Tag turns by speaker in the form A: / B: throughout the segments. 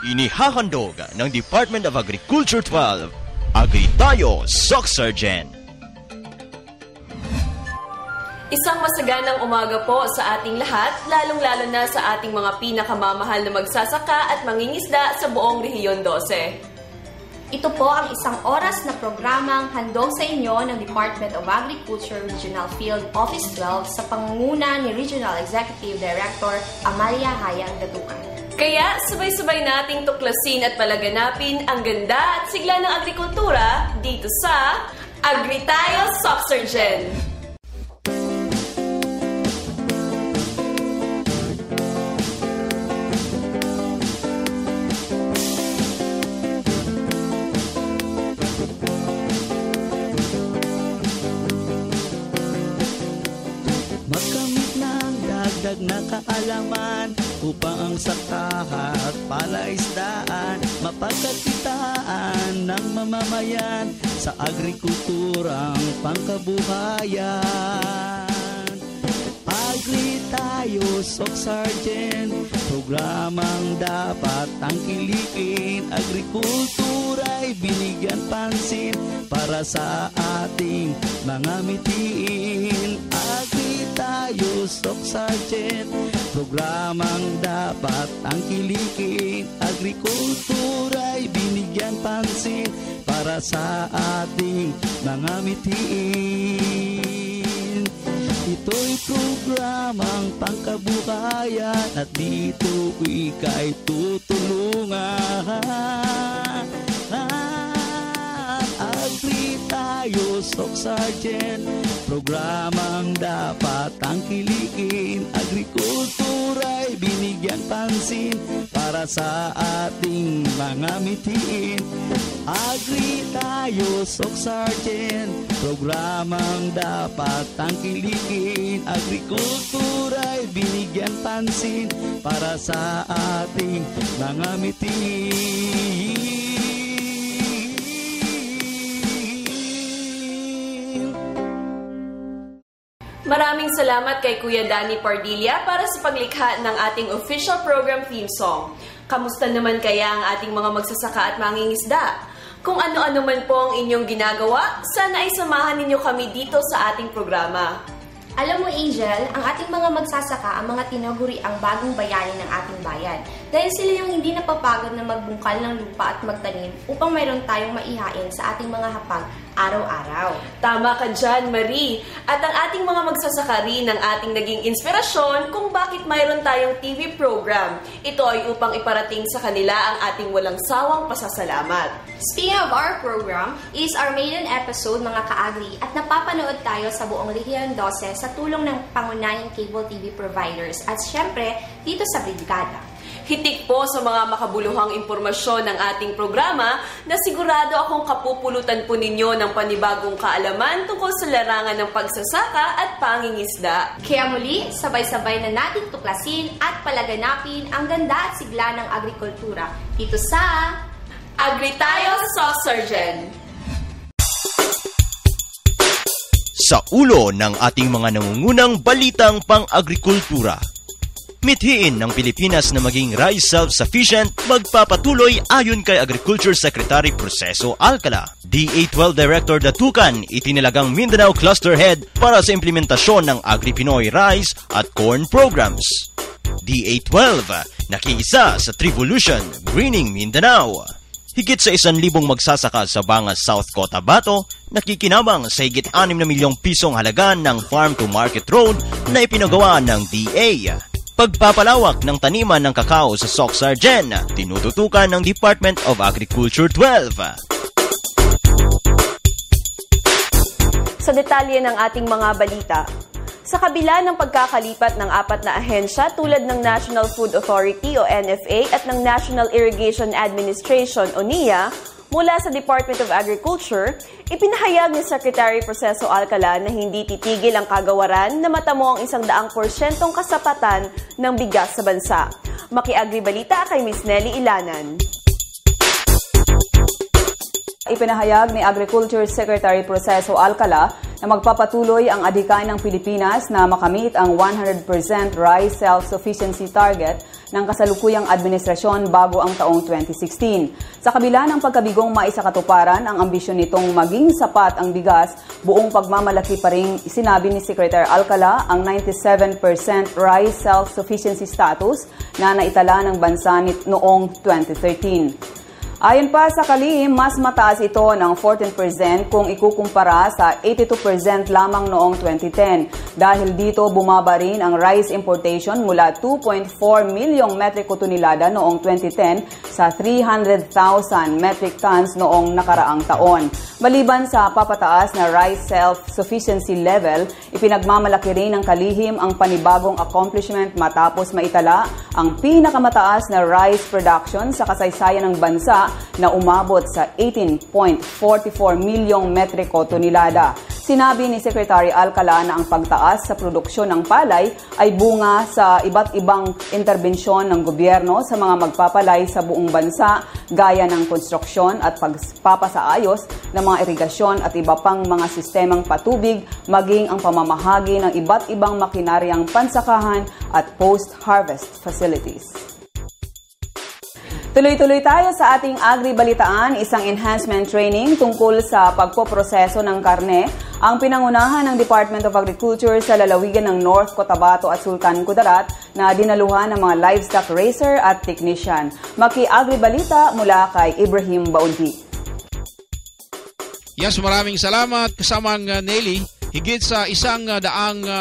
A: Inihahandog ng Department of Agriculture 12, Agri Tayo, Soc Sergeant.
B: Isang masaganang umaga po sa ating lahat, lalong-lalo na sa ating mga pinakamamahal na magsasaka at mangingisda sa buong Rehiyon 12.
C: Ito po ang isang oras na programang handog sa inyo ng Department of Agriculture Regional Field Office 12 sa pangunguna ni Regional Executive Director Amalia Hayang Datukan.
B: Kaya sabay-sabay nating tuklasin at palaganapin ang ganda at sigla ng agrikultura dito sa Agri Tayo, Soc Sergeant.
D: Na kaalaman upang ang saka at palaisdaan mapagkakitaan ng mamamayan sa agrikulturang pangkabuhayan. Agri Tayo, Soc Sergeant, programang dapat tangkilikin. Agrikultura'y binigyan pansin para sa ating mga mitiin. Agri Tayo, Soc Sergeant, programang dapat tangkilikin. Agrikultura'y binigyan pansin para sa ating mga mitiin. Ito'y programang pangkabuhayan at dito ika'y tutulungan. Agri Tayo, Soc Sergeant, programang dapat tangkilikin. Agrikultura'y binigyan pansin para sa ating mga mitiin. Agri Tayo, Soc Sergeant, programang dapat tangkilikin. Agrikultura'y binigyan pansin para sa ating mga mitiin.
B: Maraming salamat kay Kuya Danny Pardilla para sa paglikha ng ating official program theme song. Kamusta naman kaya ang ating mga magsasaka at mangingisda? Kung ano-ano man po ang inyong ginagawa, sana ay samahan ninyo kami dito sa ating programa.
C: Alam mo, Angel, ang ating mga magsasaka ang mga tinaguri ang bagong bayani ng ating bayan. Dahil sila yung hindi napapagod na magbungkal ng lupa at magtanim upang mayroon tayong maihain sa ating mga hapag araw-araw.
B: Tama ka dyan, Marie. At ang ating mga magsasaka rin ang ating naging inspirasyon kung bakit mayroon tayong TV program. Ito ay upang iparating sa kanila ang ating walang sawang pasasalamat.
C: Speaking of our program, is our maiden episode mga ka-agri at napapanood tayo sa buong Rehiyon 12 sa tulong ng pangunahing cable TV providers at syempre dito sa Brigada.
B: Hitik po sa mga makabuluhang impormasyon ng ating programa na sigurado akong kapupulutan po ninyo ng panibagong kaalaman tungkol sa larangan ng pagsasaka at pangingisda.
C: Kaya muli, sabay-sabay na nating tuklasin at palaganapin ang ganda at sigla ng agrikultura dito sa
B: Agri Tayo, Soc Sergeant.
A: Sa ulo ng ating mga nangungunang balitang pang-agrikultura, mithiin ng Pilipinas na maging rice self-sufficient magpapatuloy ayon kay Agriculture Secretary Proceso Alcala. DA12 Director Datukan itinilagang Mindanao Cluster Head para sa implementasyon ng Agri-Pinoy Rice at Corn Programs. DA12 nakiisa sa Trivolution Greening Mindanao. Higit sa 1,000 magsasaka sa Bangas, South Cotabato nakikinabang sa higit 6 na milyong pisong halaga ng farm-to-market road na ipinagawa ng DA. Pagpapalawak ng taniman ng kakao sa Soc Sergeant, tinututukan ng Department of Agriculture 12.
B: Sa detalye ng ating mga balita, sa kabila ng pagkakalipat ng 4 na ahensya tulad ng National Food Authority o NFA at ng National Irrigation Administration o NIA, mula sa Department of Agriculture, ipinahayag ni Secretary Proceso Alcala na hindi titigil ang kagawaran na matamo ang 100% kasapatan ng bigas sa bansa. Maki-Agri Balita kay Ms. Nelly Ilanan.
E: Ipinahayag ni Agriculture Secretary Proceso Alcala na magpapatuloy ang adhikain ng Pilipinas na makamit ang 100% rice self-sufficiency target ng kasalukuyang administrasyon bago ang taong 2016. Sa kabila ng pagkabigong maisakatuparan ang ambisyon nitong maging sapat ang bigas, buong pagmamalaki pa rin sinabi ni Secretary Alcala ang 97% rice self-sufficiency status na naitala ng bansa noong 2013. Ayon pa sa kalihim, mas mataas ito ng 14% kung ikukumpara sa 82% lamang noong 2010. Dahil dito, bumaba rin ang rice importation mula 2.4 milyong metriko tonelada noong 2010 sa 300,000 metric tons noong nakaraang taon. Maliban sa papataas na rice self-sufficiency level, ipinagmamalaki rin ng kalihim ang panibagong accomplishment matapos maitala ang pinakamataas na rice production sa kasaysayan ng bansa na umabot sa 18.44 milyong metriko tonelada. Sinabi ni Secretary Alcala na ang pagtaas sa produksyon ng palay ay bunga sa iba't ibang interbensyon ng gobyerno sa mga magpapalay sa buong bansa gaya ng konstruksyon at pagpapasaayos ng mga irigasyon at iba pang mga sistemang patubig maging ang pamamahagi ng iba't ibang makinaryang pansakahan at post-harvest facilities. Tuloy-tuloy tayo sa ating Agri-Balitaan, isang enhancement training tungkol sa pagpoproseso ng karne ang pinangunahan ng Department of Agriculture sa lalawigan ng North Cotabato at Sultan Kudarat na dinaluhan ng mga livestock racer at technician. Maki-Agri-Balita mula kay Ibrahim Baundi.
F: Yes, maraming salamat kasamang Nelly. Higit sa 100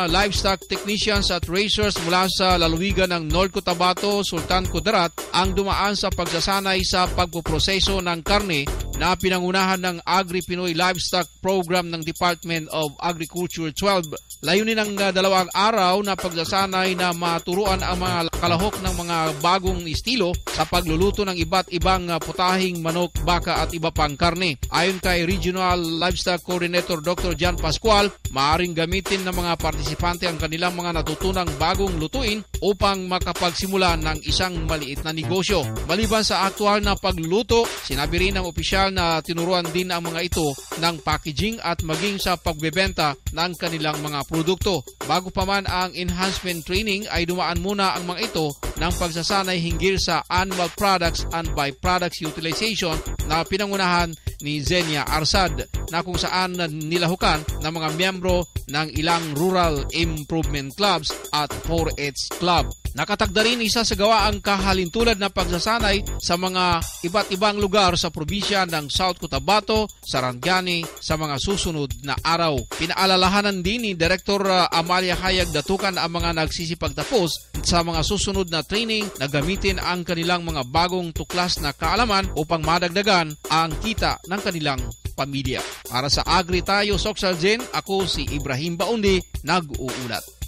F: livestock technicians at racers mula sa lalawigan ng North Cotabato, Sultan Kudarat ang dumaan sa pagsasanay sa pagpoproseso ng karne na pinangunahan ng Agri-Pinoy Livestock Program ng Department of Agriculture 12. Layunin ng 2 araw na pagsasanay na maturuan ang mga kalahok ng mga bagong estilo sa pagluluto ng iba't ibang putahing manok, baka at iba pang karne. Ayon kay Regional Livestock Coordinator Dr. Jan Pascual, maaaring gamitin ng mga partisipante ang kanilang mga natutunang bagong lutuin upang makapagsimula ng isang maliit na negosyo. Maliban sa aktual na pagluluto, sinabi rin ng opisyal na tinuruan din ang mga ito ng packaging at maging sa pagbebenta ng kanilang mga produkto. Bago pa man ang enhancement training ay dumaan muna ang mga ito ng pagsasanay hinggil sa animal products and byproducts utilization na pinangunahan ni Zenia Arsad na kung saan nilahukan ng mga miyembro ng ilang rural improvement clubs at 4-H club. Nakatagda rin isa sa gawaang kahalintulad na pagsasanay sa mga iba't ibang lugar sa probinsya ng South Cotabato, Sarangani sa mga susunod na araw. Pinaalalahanan din ni Director Amalia Hayag Datukan ang mga nagsisipagtapos sa mga susunod na training na gamitin ang kanilang mga bagong tuklas na kaalaman upang madagdagan ang kita ng kanilang pamilya. Para sa Agri Tayo Soxalgen, ako si Ibrahim Baundi, nag-uulat.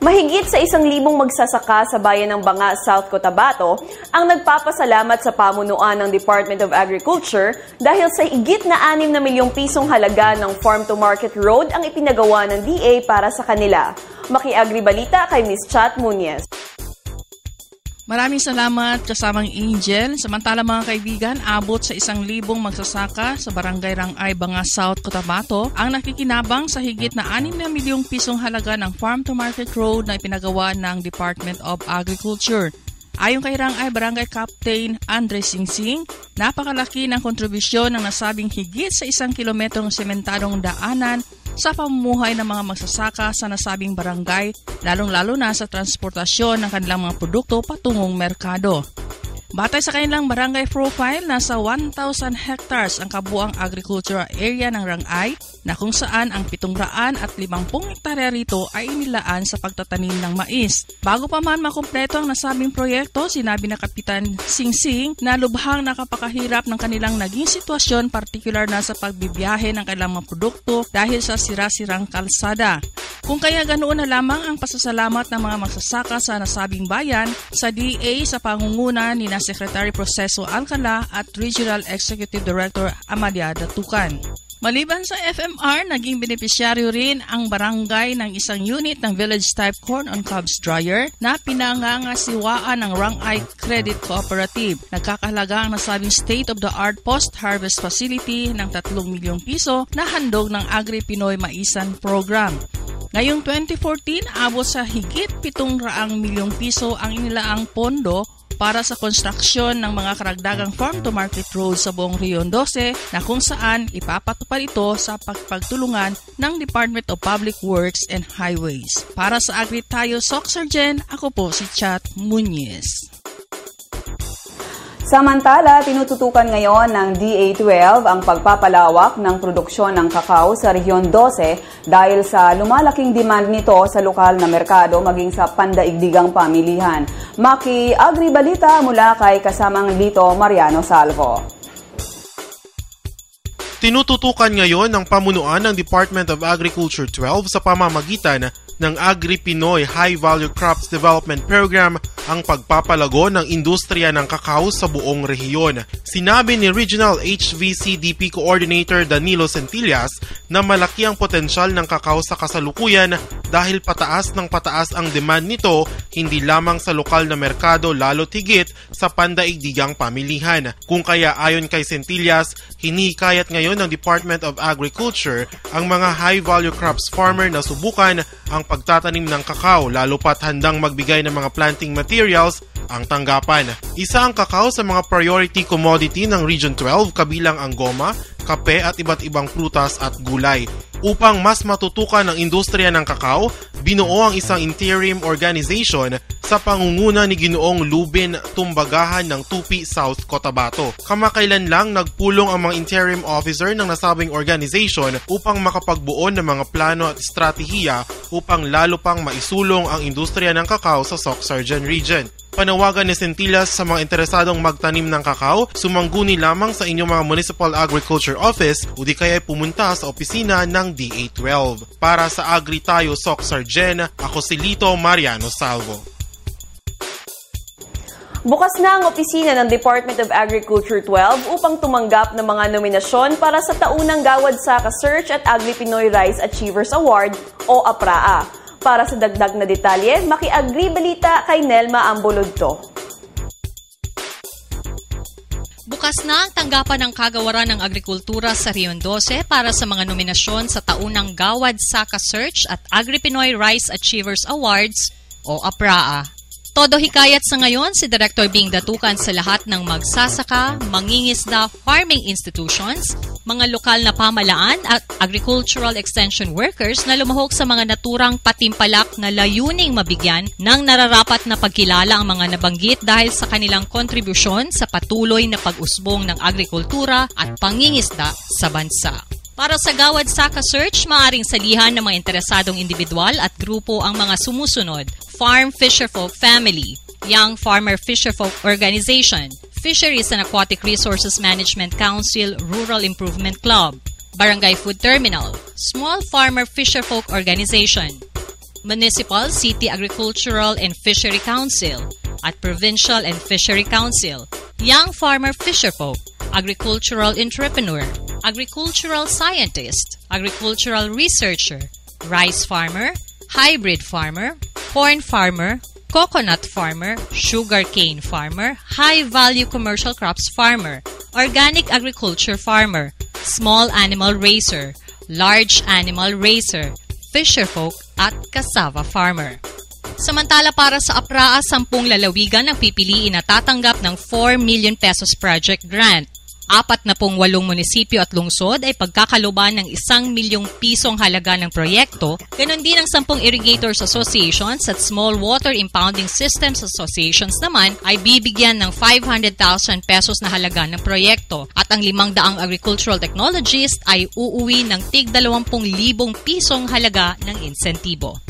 B: Mahigit sa 1,000 magsasaka sa bayan ng Banga, South Cotabato ang nagpapasalamat sa pamunuan ng Department of Agriculture dahil sa higit na 6 na milyong pisong halaga ng Farm to Market Road ang ipinagawa ng DA para sa kanila. Maki-Agri-Balita kay Ms. Chat Muñez.
G: Maraming salamat kasamang Angel. Samantala mga kaibigan, abot sa 1,000 magsasaka sa Barangay Rangay, Banga, South Cotabato ang nakikinabang sa higit na 6 na milyong pisong halaga ng Farm to Market Road na ipinagawa ng Department of Agriculture. Ayon kay Rangay Barangay Captain Andres Singsing, napakalaki ng kontribusyon ng nasabing higit sa 1 kilometrong sementadong daanan sa pamumuhay ng mga magsasaka sa nasabing barangay, lalong-lalo na sa transportasyon ng kanilang mga produkto patungong merkado. Batay sa kanilang barangay profile, nasa 1,000 hectares ang kabuang agricultural area ng Rangay na kung saan ang 750 hektarya rito ay inilaan sa pagtatanim ng mais. Bago pa man makumpleto ang nasabing proyekto, sinabi na Kapitan Singsing na lubhang nakapakahirap ng kanilang naging sitwasyon, partikular na sa pagbibiyahe ng kanilang mga produkto dahil sa sira-sirang kalsada. Kung kaya ganoon na lamang ang pasasalamat ng mga magsasaka sa nasabing bayan sa DA sa pangunguna ni Secretary Proceso Alcala at Regional Executive Director Amalia Datukan. Maliban sa FMR, naging benepisyaryo rin ang barangay ng isang unit ng village-type corn on cobs dryer na pinangangasiwaan ng Rangay Credit Cooperative. Nagkakahalaga ang nasabing state-of-the-art post-harvest facility ng 3 milyong piso na handog ng Agri-Pinoy Maisan Program. Ngayong 2014, abot sa higit 700 milyong piso ang inilaang pondo para sa konstruksyon ng mga karagdagang farm-to-market roads sa buong Rion 12 na kung saan ipapatupad ito sa pagtulungan ng Department of Public Works and Highways. Para sa Agri Tayo Soxergen, ako po si Chat Muñez.
E: Samantala, tinututukan ngayon ng DA12 ang pagpapalawak ng produksyon ng kakao sa Rehiyon 12 dahil sa lumalaking demand nito sa lokal na merkado maging sa pandaigdigang pamilihan. Maki Agri Balita mula kay kasamang Lito Mariano Salvo.
H: Tinututukan ngayon ng pamunuan ng Department of Agriculture 12 sa pamamagitan ng Agri-Pinoy High Value Crops Development Program ang pagpapalago ng industriya ng kakao sa buong rehiyon. Sinabi ni Regional HVCDP Coordinator Danilo Centillas na malaki ang potensyal ng kakao sa kasalukuyan dahil pataas ng pataas ang demand nito hindi lamang sa lokal na merkado lalo't higit sa pandaigdigang pamilihan. Kung kaya ayon kay Centillas, hinihikayat ngayon ng Department of Agriculture ang mga high value crops farmer na subukan ang pagtatanim ng kakao lalo pat handang magbigay ng mga planting materials ang tanggapan. Isa ang kakao sa mga priority commodity ng Region 12 kabilang ang goma, kape at iba't ibang prutas at gulay. Upang mas matutukan ang industriya ng kakao, binuo ang isang interim organization sa pangunguna ni Ginoong Lubin Tumbagahan ng Tupi, South Cotabato. Kamakailan lang nagpulong ang mga interim officer ng nasabing organization upang makapagbuo ng mga plano at estratehiya upang lalo pang maisulong ang industriya ng kakao sa Soxargen Region. Panawagan ni Centillas sa mga interesadong magtanim ng kakao, sumangguni lamang sa inyong mga Municipal Agriculture Office o di kaya pumunta sa opisina ng DA12. Para sa Agri Tayo Soxargen, ako si Lito Mariano Salvo.
B: Bukas na ang opisina ng Department of Agriculture 12 upang tumanggap ng mga nominasyon para sa taunang Gawad Saka Search at Agri-Pinoy Rice Achievers Award o APRAA. Para sa dagdag na detalye, maki-Agri Balita kay Nelma Ambolodto.
I: Bukas na ang tanggapan ng kagawaran ng agrikultura sa Rion 12 para sa mga nominasyon sa taunang Gawad Saka Search at Agri-Pinoy Rice Achievers Awards o APRAA. Todo hikayat sa ngayon si Director Bing Datukan sa lahat ng magsasaka, mangingisda, farming institutions, mga lokal na pamalaan at agricultural extension workers na lumahok sa mga naturang patimpalak na layuning mabigyan ng nararapat na pagkilala ang mga nabanggit dahil sa kanilang kontribusyon sa patuloy na pag-usbong ng agrikultura at pangingisda sa bansa. Para sa Gawad Saka Search, maaaring salihan ng mga interesadong individual at grupo ang mga sumusunod: Farm Fisherfolk Family, Young Farmer Fisherfolk Organization, Fisheries and Aquatic Resources Management Council Rural Improvement Club, Barangay Food Terminal, Small Farmer Fisherfolk Organization, Municipal City Agricultural and Fishery Council, at Provincial and Fishery Council, Young Farmer Fisherfolk, Agricultural Entrepreneur, Agricultural Scientist, Agricultural Researcher, Rice Farmer, Hybrid Farmer, Corn Farmer, Coconut Farmer, Sugarcane Farmer, High Value Commercial Crops Farmer, Organic Agriculture Farmer, Small Animal Raiser, Large Animal Raiser, Fisherfolk at Cassava Farmer. Samantala para sa APRAA, 10 lalawigan ang pipiliin na tatanggap ng 4 million pesos project grant. 48 munisipyo at lungsod ay pagkakaloban ng 1 milyong pisong halaga ng proyekto. Ganon din ang 10 irrigators associations at small water impounding systems associations naman ay bibigyan ng 500,000 pesos na halaga ng proyekto. At ang 500 agricultural technologist ay uuwi ng tig 20,000 pisong halaga ng insentibo.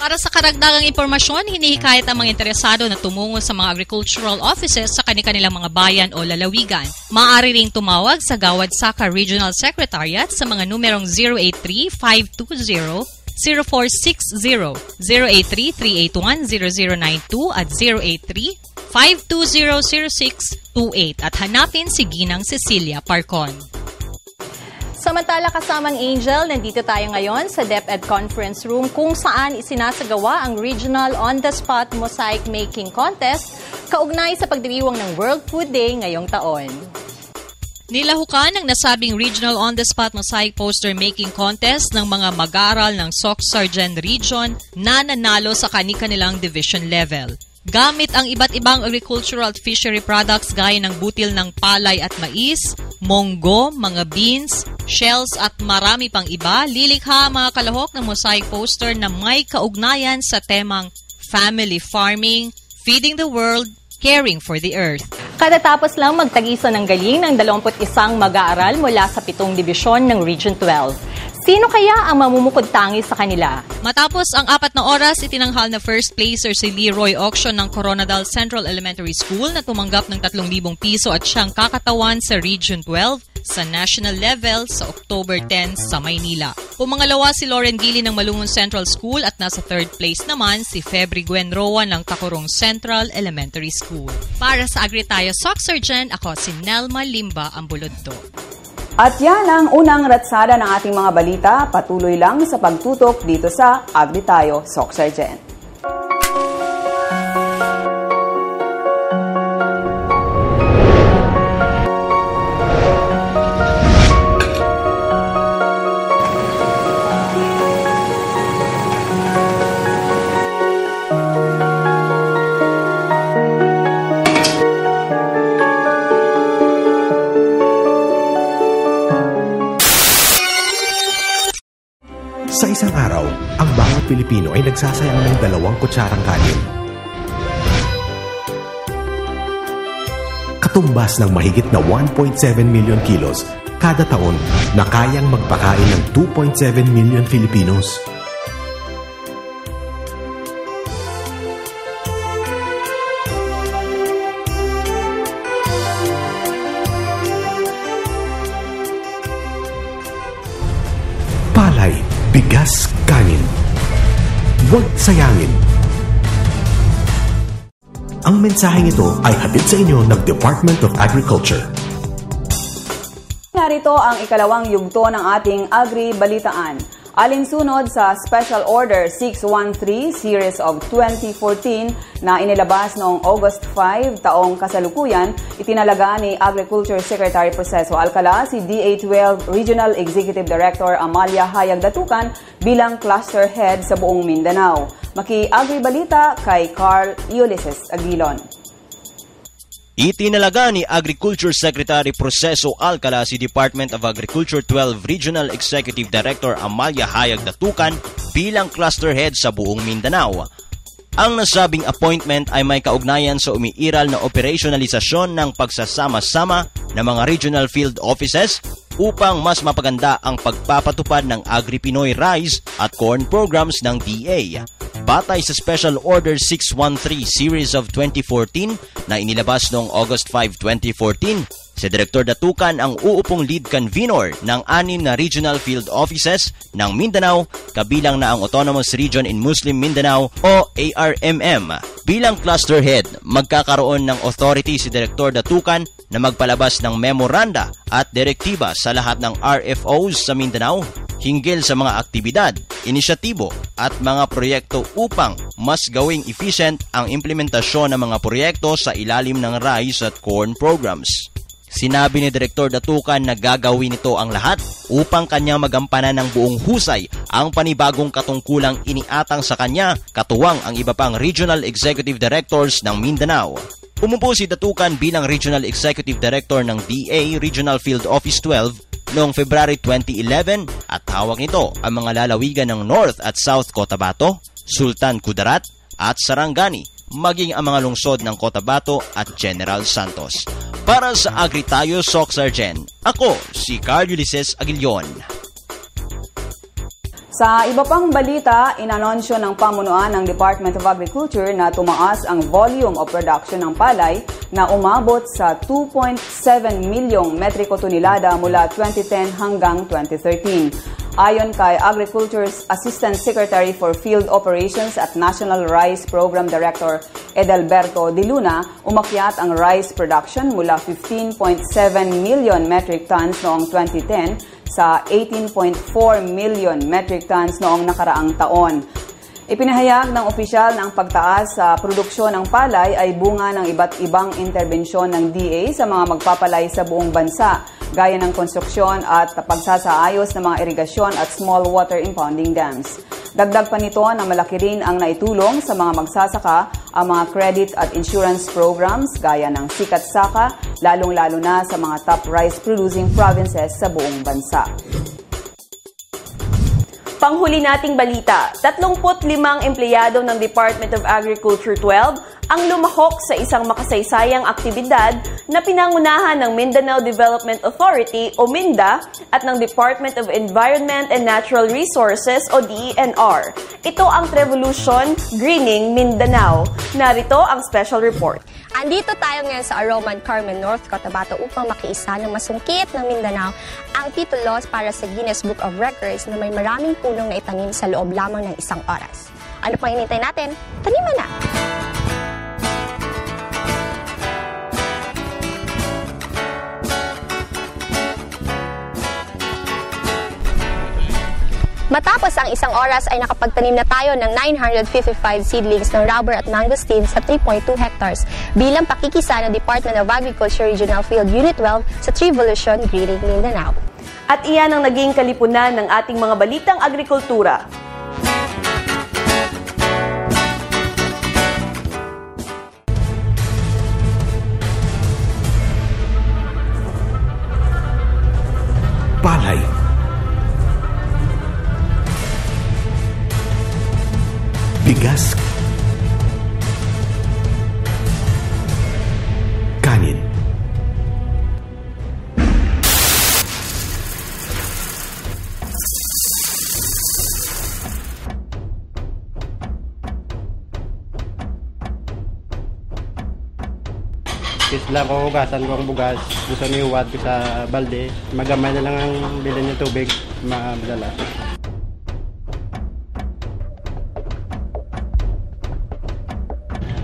I: Para sa karagdagang impormasyon, hinihikayat ang mga interesado na tumungo sa mga agricultural offices sa kanilang mga bayan o lalawigan. Maaari ring tumawag sa Gawad Saka Regional Secretariat sa mga numerong 083-520-0460, 083-381-0092 at 083-520-0628 at hanapin si Ginang Cecilia Parcon. Samantala kasamang Angel, nandito tayo ngayon sa DepEd Conference Room kung saan isinasagawa ang Regional On-the-Spot Mosaic Making Contest kaugnay sa pagdiriwang ng World Food Day ngayong taon. Nilahukan ang nasabing Regional On-the-Spot Mosaic Poster Making Contest ng mga mag-aaral ng Soc-Sargen Region na nanalo sa kani-kanilang division level. Gamit ang iba't ibang agricultural at fishery products gaya ng butil ng palay at mais, monggo, mga beans, shells at marami pang iba, lilikha ang mga kalahok ng mosaic poster na may kaugnayan sa temang family farming, feeding the world, caring for the earth. Katatapos lang magtagisan ng galing ng 21 mag-aaral mula sa 7 dibisyon ng Region 12. Sino kaya ang mamumukod-tangi sa kanila? Matapos ang 4 na oras, itinanghal na first placer si Leroy Auction ng Coronadal Central Elementary School na tumanggap ng 3,000 piso at siyang kakatawan sa Region 12 sa national level sa October 10 sa Maynila. Pumangalawa si Lauren Gili ng Malungon Central School at nasa 3rd place naman si Febri Gwen Roa ng Tacorong Central Elementary School. Para sa Agri Tayo Soc-Sargen, ako si Nelma Limba Ambulodto.
E: At yan ang unang ratsada ng ating mga balita. Patuloy lang sa pagtutok dito sa Agri Tayo Soc-Sargen.
J: Sa isang araw, ang bawat Pilipino ay nagsasayang ng 2 kutsarang kanin. Katumbas ng mahigit na 1.7 million kilos kada taon na kayang magpakain ng 2.7 million Filipinos. Palay, bigas, kanin. Huwag sayangin. Ang mensaheng ito ay hatid sa inyo ng Department of Agriculture.
E: Narito ang ikalawang yugto ng ating Agri-Balitaan. Alinsunod sa Special Order 613 Series of 2014 na inilabas noong August 5 taong kasalukuyan, itinalaga ni Agriculture Secretary Proceso Alcala si DA12 Regional Executive Director Amalia Hayag Datukan bilang cluster head sa buong Mindanao. Maki-Agri-Balita kay Carl Ulysses Aguilon.
A: Itinalaga ni Agriculture Secretary Proceso Alcala si Department of Agriculture 12 Regional Executive Director Amalia Hayag Datukan bilang cluster head sa buong Mindanao. Ang nasabing appointment ay may kaugnayan sa umiiral na operationalisasyon ng pagsasama-sama ng mga regional field offices upang mas mapaganda ang pagpapatupad ng Agri-Pinoy Rice at Corn programs ng DA. Batay sa Special Order 613 Series of 2014 na inilabas noong August 5, 2014, si Direktor Datukan ang uupong lead convener ng 6 na regional field offices ng Mindanao, kabilang na ang Autonomous Region in Muslim Mindanao o ARMM. Bilang cluster head, magkakaroon ng authority si Direktor Datukan na magpalabas ng memoranda at direktiba sa lahat ng RFOs sa Mindanao hinggil sa mga aktibidad, inisyatibo at mga proyekto upang mas gawing efficient ang implementasyon ng mga proyekto sa ilalim ng rice at corn programs. Sinabi ni Direktor Datukan na gagawin nito ang lahat upang kanya magampanan ng buong husay ang panibagong katungkulang iniatang sa kanya, katuwang ang iba pang Regional Executive Directors ng Mindanao. Umupo si Datukan bilang Regional Executive Director ng DA Regional Field Office 12 noong February 2011 at hawak nito ang mga lalawigan ng North at South Cotabato, Sultan Kudarat at Sarangani, maging ang mga lungsod ng Cotabato at General Santos. Para sa Agri Tayo Soc-Sargen, ako si Carl Ulysses Aguilon.
E: Sa iba pang balita, inanunsyo ng pamunuan ng Department of Agriculture na tumaas ang volume of production ng palay na umabot sa 2.7 milyong metriko tonelada mula 2010 hanggang 2013. Ayon kay Agriculture's Assistant Secretary for Field Operations at National Rice Program Director Edelberto De Luna, umakyat ang rice production mula 15.7 million metric tons noong 2010 sa 18.4 million metric tons noong nakaraang taon. Ipinahayag ng opisyal na ang pagtaas sa produksyon ng palay ay bunga ng iba't ibang interbensyon ng DA sa mga magpapalay sa buong bansa, gaya ng konstruksyon at pagsasaayos ng mga irigasyon at small water impounding dams. Dagdag pa nito na malaki rin ang naitulong sa mga magsasaka ang mga credit at insurance programs gaya ng Sikat Saka, lalong-lalo na sa mga top rice-producing provinces sa buong bansa.
B: Panghuli nating balita, 35 empleyado ng Department of Agriculture 12 ang lumahok sa isang makasaysayang aktibidad na pinangunahan ng Mindanao Development Authority o MINDA at ng Department of Environment and Natural Resources o DENR. Ito ang Revolution Greening Mindanao. Narito ang special report.
C: Andito tayo ngayon sa Aroman, Carmen, North Cotabato upang makiisa ng masungkit ng Mindanao ang titulos para sa Guinness Book of Records na may maraming punong na itanim sa loob lamang ng isang oras. Ano pang hinintay natin? Taniman na! Matapos ang isang oras ay nakapagtanim na tayo ng 955 seedlings ng rubber at mangosteen sa 3.2 hectares bilang pakikisa ng Department of Agriculture Regional Field Unit 12 sa Revolution Greening Mindanao.
B: At iyan ang naging kalipunan ng ating mga balitang agrikultura.
J: Palay. Bigas. Kanin.
K: Isla ko, hugasan ko ang bugas. Gusto niyo iuwad ko sa balde. Magamay na lang ang bilhin ng tubig. Madala.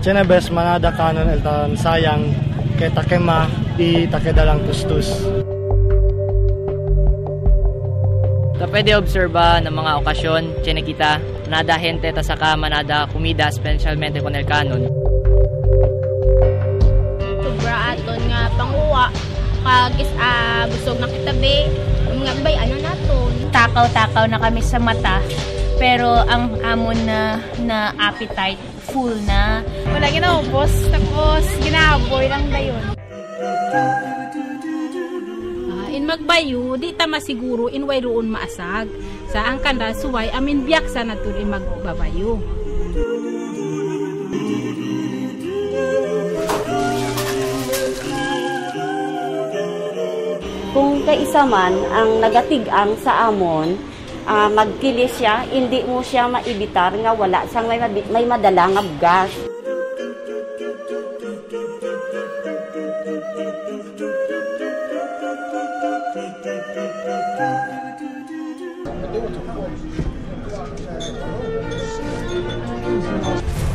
L: Chena bes manada kanon elton sayang kay takema di takedalang tustus.
M: Ta pwede obserba ng mga okasyon, chena kita, nada gente ta saka manada kumida specialmente con el kanon.
N: Sobra aton nga panguwa kag busog na kitabi, mga bay ano naton.
O: Takaw-takaw na kami sa mata. Pero ang amon na appetite full na.
N: Wala ginaubos, tapos ginahaboy lang dayon.
O: In magbayo, di ta masiguro in way roon maasag. Sa ang kanda suway amin biyak sa natur in magbabayo.
P: Kung kaisa man ang nagatigang sa amon, magkilis siya, hindi mo siya maibitar nga wala sang may madala nga bugas.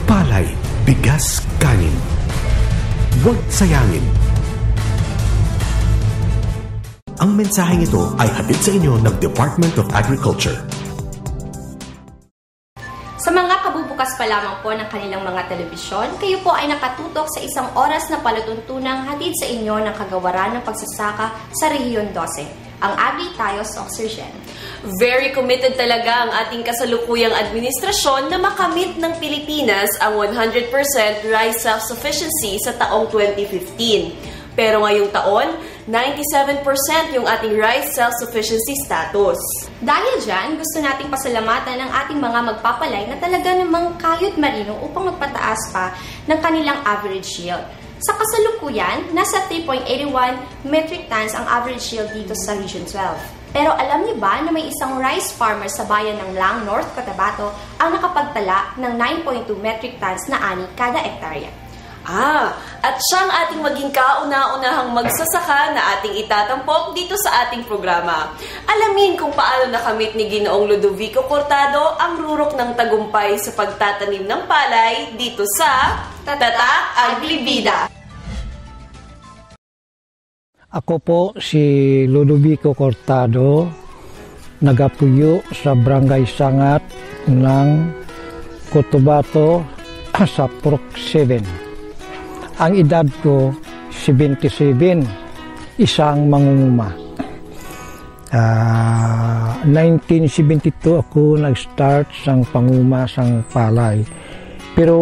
J: Palay, bigas, kanin. Huwag sayangin. Ang mensaheng ito ay hatid sa inyo ng Department of Agriculture.
C: Sa mga kabubukas pa lamang po ng kanilang mga telebisyon, kayo po ay nakatutok sa isang oras na palatuntunang hatid sa inyo ng kagawaran ng pagsasaka sa Rehiyon 12, ang Agri-Tayos Oxygen.
B: Very committed talaga ang ating kasalukuyang administrasyon na makamit ng Pilipinas ang 100% rice self-sufficiency sa taong 2015. Pero ngayong taon, 97% yung ating rice self-sufficiency status.
C: Dahil dyan, gusto nating pasalamatan ang ating mga magpapalay na talaga namang kayod marino upang magpataas pa ng kanilang average yield. Sa kasalukuyan, nasa 3.81 metric tons ang average yield dito sa Region 12. Pero alam niyo ba na may isang rice farmer sa bayan ng Lang, North Cotabato ang nakapagtala ng 9.2 metric tons na ani kada ektarya?
B: At siyang ating maging kauna-unahang magsasaka na ating itatampok dito sa ating programa. Alamin kung paano nakamit ni Ginoong Ludovico Cortado ang rurok ng tagumpay sa pagtatanim ng palay dito sa Tatak Agribida.
Q: Ako po si Ludovico Cortado, nagapuyo sa Barangay Sangat ng Cotabato sa Purok 7. Ang edad ko 77, isang mangunguma. 1972 ako nag-start sang panguma sang palay. Pero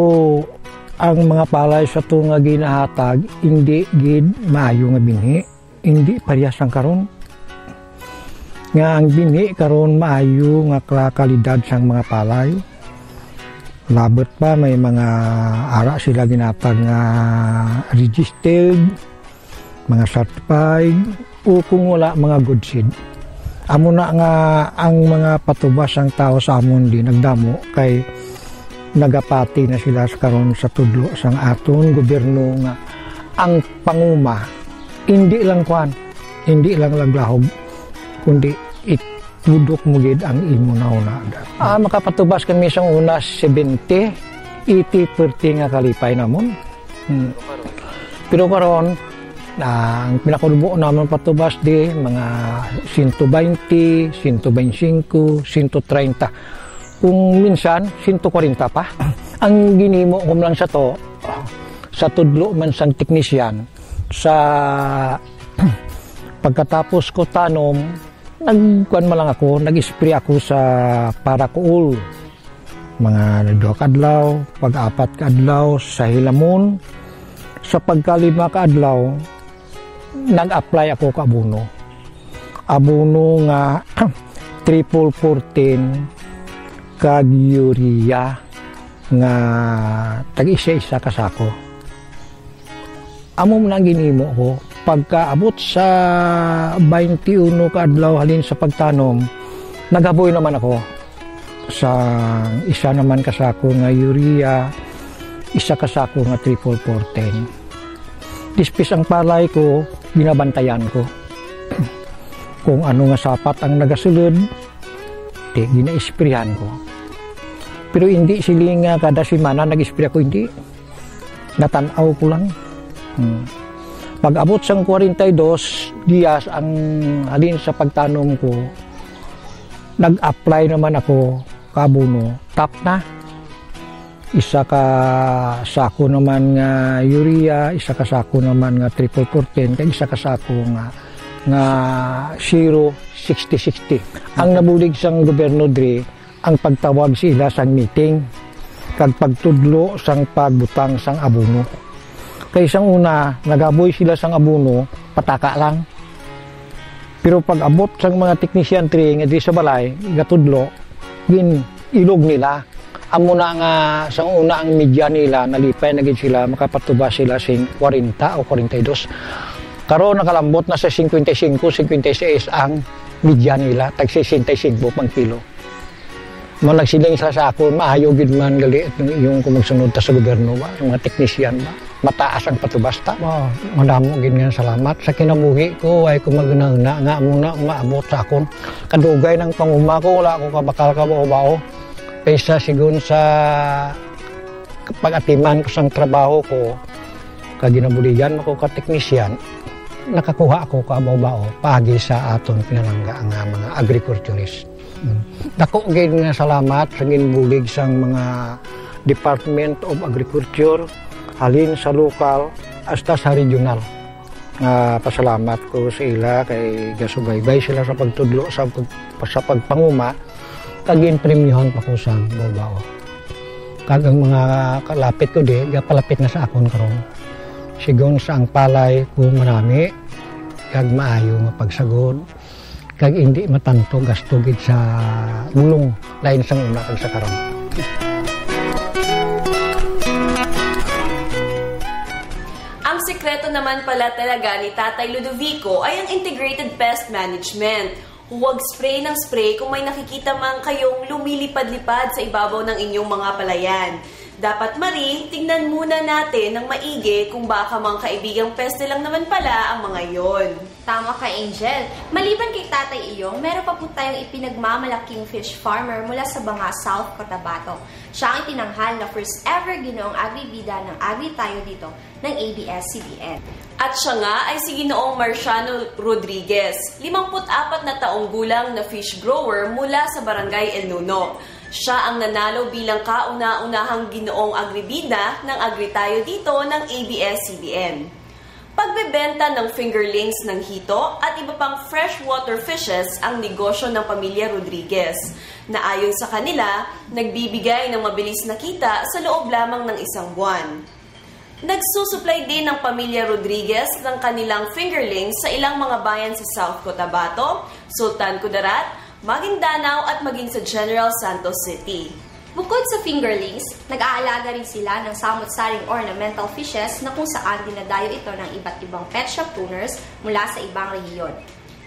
Q: ang mga palay sa ito nga ginahatag, hindi gid maayo nga binhi. Hindi parehas ang karon. Nga ang binhi karon maayo nga kalidad sang mga palay. Labot pa may mga ara sila ginatag nga registered, mga certified, o kung wala mga good seed. Amo na nga ang mga patubas ang tao sa amon di nagdamo kay nagapati na sila karon sa tudlo sang aton gobyerno nga ang panguma hindi lang laglahog kundi itudok mo gid ang imo nauna. Makapatubas kami sang una 70, 80% nga kalipay namon. Pero karon ang pinakalubo naman patubas di mga 120, 125, 130. Kung minsan 140 pa. Ang ginimo ko lang sa to sa tudlo man sang teknisyan sa pagkatapos ko tanom, nagkuan man lang ako, nag-spray ako sa paracool. Mga 2 kadlaw, pag-4 kadlaw sa hilamon. Sa pagka-5 kadlaw, nag-apply ako ka abono. Abono nga 3-14 kag urea nga tag-isa-isa kasako. Amo man ang ginimo ko. Pagkaabot sa 21 kaadlaw halin sa pagtanom, nagaboy naman ako sa isa naman kasako nga urea, isa kasako nga 3-4-10. Dispis ang palay ko, ginabantayan ko. Kung ano nga sapat ang nagasulod, gina-isprayan ko. Pero hindi silinga kada simana nag-ispray ako, hindi. Natanaw ko lang. Pag-abot sang 42 dias ang halin sa pagtanom ko, nag-apply naman ako kabuno. Tap na. Isa ka sako naman nga urea, isa ka sako naman nga 3-4-10, kag isa ka sako nga 0-60-60. Ang nabulig sang gobyerno dre, ang pagtawag sila sang meeting, kag pagtudlo sang pagbutang sang abono. Kay isang una, nagaboy sila sang abono, pataka lang. Pero pag abot sang mga teknisyan tri nga di sa balay, gatudlo, ilog nila. Amo na nga sang una ang media nila, nalipay na gid sila, makapatubas sila sing 40 o 42. Karon nakalambot na sa 55, 56 ang media nila, tag 65 pang kilo. Mo nagsiling sa ako, maayo gid man gali yung kumagsunod ta sa gobyerno ba, yung mga teknisyan ba. Mataas ang patubas ta. Madamo gid nga salamat sa kinabuhi ko ay kumagana nga muna maabot sa akon. Kadugay ng panguma ko, wala ako kabakal kabao-bao. Kaysa sigun sa pag-atiman ko sang trabaho ko, kaginabuligan ako ka teknisyan, nakakuha ako kabao-bao pagi sa aton pinalangga nga mga agriculturist. Dako gid nga salamat sa ginbulig sang mga Department of Agriculture halin sa lokal hasta sa regional. Pasalamat ko sa ila kay gasubaybay sila sa pagtudlo sa pagpanguma kagin premiuhan pa ko sa babao. Kag ang mga kalapit ko di gapalapit na sa akon karon. Sigon sa ang palay ko marami kag maayo mapagsagod kag hindi matanto gasto gid sa mulong lain sang una kag sa karon.
B: Ang sikreto naman pala talaga ni Tatay Ludovico ay ang integrated pest management. Huwag spray ng spray kung may nakikita man kayong lumilipad-lipad sa ibabaw ng inyong mga palayan. Dapat Marie, tignan muna natin ng maigi kung baka mga kaibigang peste lang naman pala ang mga yon.
C: Tama ka, Angel. Maliban kay Tatay Iyong, meron pa po tayong ipinagmamalaking fish farmer mula sa Banga, South Cotabato. Siya ang itinanghal na first ever ginoong agribida ng Agri Tayo dito ng ABS-CBN.
B: At siya nga ay si Ginoong Marciano Rodriguez, 54 na taong gulang na fish grower mula sa Barangay El Nuno. Siya ang nanalo bilang kauna-unahang ginoong agribida ng Agri Tayo dito ng ABS-CBN. Pagbebenta ng fingerlings ng hito at iba pang freshwater fishes ang negosyo ng pamilya Rodriguez, na ayon sa kanila, nagbibigay ng mabilis na kita sa loob lamang ng isang buwan. Nagsusupply din ng pamilya Rodriguez ng kanilang fingerlings sa ilang mga bayan sa South Cotabato, Sultan Kudarat, Maguindanao at maging sa General Santos City.
C: Bukod sa fingerlings, nag-aalaga rin sila ng samot-saring ornamental fishes na kung saan dinadayo ito ng iba't ibang pet shop owners mula sa ibang rehiyon.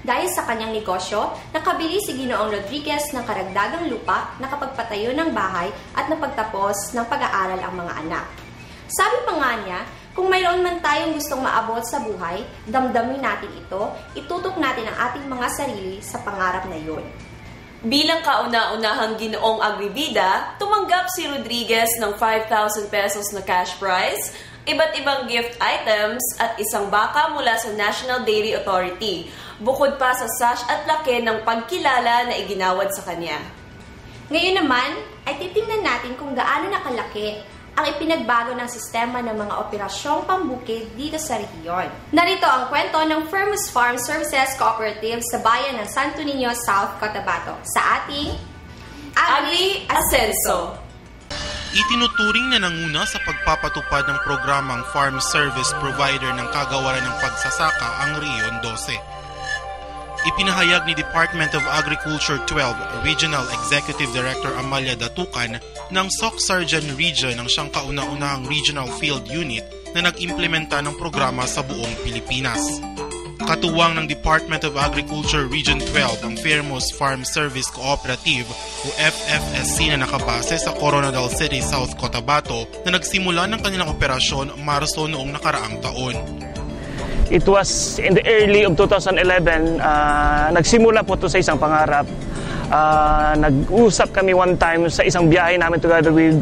C: Dahil sa kanyang negosyo, nakabili si Ginoong Rodriguez ng karagdagang lupa na kapagpatayo ng bahay at napagtapos ng pag-aaral ang mga anak. Sabi pa nga niya, kung mayroon man tayong gustong maabot sa buhay, damdamin natin ito, itutok natin ang ating mga sarili sa pangarap na yun.
B: Bilang kauna-unahang ginoong agribida, tumanggap si Rodriguez ng 5,000 pesos na cash prize, iba't ibang gift items at isang baka mula sa National Dairy Authority, bukod pa sa sash at laki ng pagkilala na iginawad sa kanya.
C: Ngayon naman, ay titingnan natin kung gaano nakalaki ang ipinagbago ng sistema ng mga operasyong pambukid dito sa rehiyon. Narito ang kwento ng Firmus Farm Services Cooperative sa bayan ng Santo Niño, South Cotabato sa ating Agri Ascenso.
H: Itinuturing na nanguna sa pagpapatupad ng programang Farm Service Provider ng Kagawaran ng Pagsasaka ang Rion 12. Ipinahayag ni Department of Agriculture 12 Regional Executive Director Amalia Datucan ng Soc-Sarjan Region ang siyang kauna-unahang Regional Field Unit na nag-implementa ng programa sa buong Pilipinas. Katuwang ng Department of Agriculture Region 12 ang Firmus Farm Service Cooperative o FFSC na nakabase sa Coronadal City, South Cotabato na nagsimula ng kanilang operasyon Marso noong nakaraang taon.
R: It was in the early of 2011, nagsimula po ito sa isang pangarap. Nag-usap kami one time sa isang biyahe namin together with